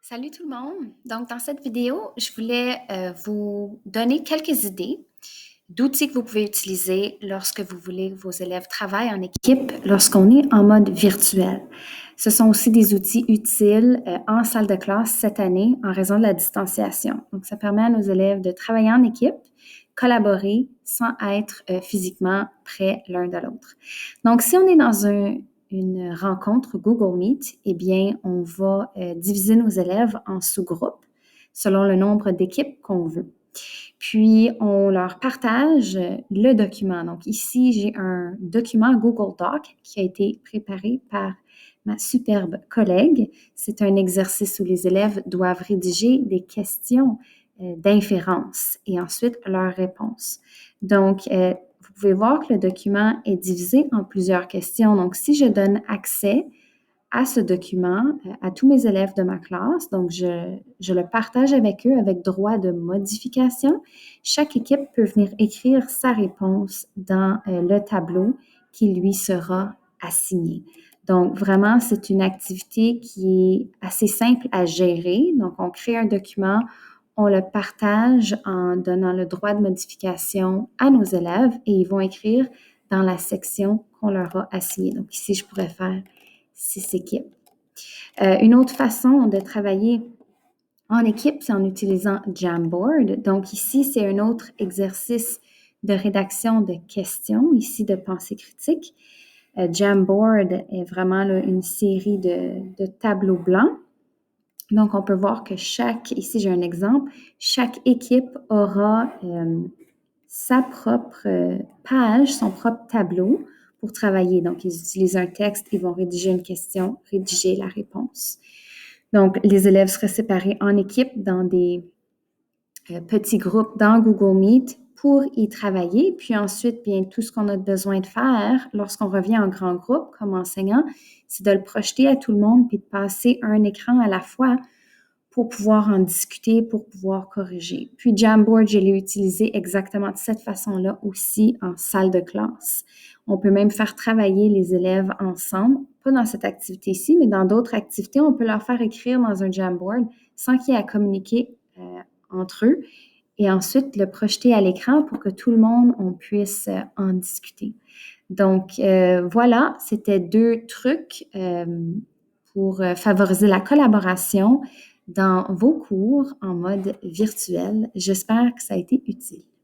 Salut tout le monde! Donc, dans cette vidéo, je voulais vous donner quelques idées d'outils que vous pouvez utiliser lorsque vous voulez que vos élèves travaillent en équipe lorsqu'on est en mode virtuel. Ce sont aussi des outils utiles en salle de classe cette année en raison de la distanciation. Donc, ça permet à nos élèves de travailler en équipe, collaborer sans être physiquement près l'un de l'autre. Donc, si on est dans une rencontre Google Meet, eh bien, on va diviser nos élèves en sous-groupes selon le nombre d'équipes qu'on veut. Puis, on leur partage le document. Donc, ici, j'ai un document Google Doc qui a été préparé par ma superbe collègue. C'est un exercice où les élèves doivent rédiger des questions d'inférence et ensuite leurs réponses. Donc, vous pouvez voir que le document est divisé en plusieurs questions. Donc, si je donne accès à ce document à tous mes élèves de ma classe. Donc, je le partage avec eux avec droit de modification. Chaque équipe peut venir écrire sa réponse dans le tableau qui lui sera assigné. Donc, vraiment, c'est une activité qui est assez simple à gérer. Donc, on crée un document, on le partage en donnant le droit de modification à nos élèves et ils vont écrire dans la section qu'on leur a assignée. Donc, ici, je pourrais faire 6 équipes. Une autre façon de travailler en équipe, c'est en utilisant Jamboard. Donc ici, c'est un autre exercice de rédaction de questions, ici de pensée critique. Jamboard est vraiment là, une série de tableaux blancs. Donc, on peut voir que ici j'ai un exemple, chaque équipe aura sa propre page, son propre tableau pour travailler. Donc, ils utilisent un texte, ils vont rédiger une question, rédiger la réponse. Donc, les élèves seraient séparés en équipes dans des petits groupes dans Google Meet pour y travailler. Puis ensuite, bien, tout ce qu'on a besoin de faire lorsqu'on revient en grand groupe comme enseignant, c'est de le projeter à tout le monde puis de passer un écran à la fois pour pouvoir en discuter, pour pouvoir corriger. Puis Jamboard, je l'ai utilisé exactement de cette façon-là aussi en salle de classe. On peut même faire travailler les élèves ensemble, pas dans cette activité-ci, mais dans d'autres activités, on peut leur faire écrire dans un Jamboard sans qu'il y ait à communiquer entre eux et ensuite le projeter à l'écran pour que tout le monde, on puisse en discuter. Donc, voilà, c'était 2 trucs pour favoriser la collaboration dans vos cours en mode virtuel. J'espère que ça a été utile.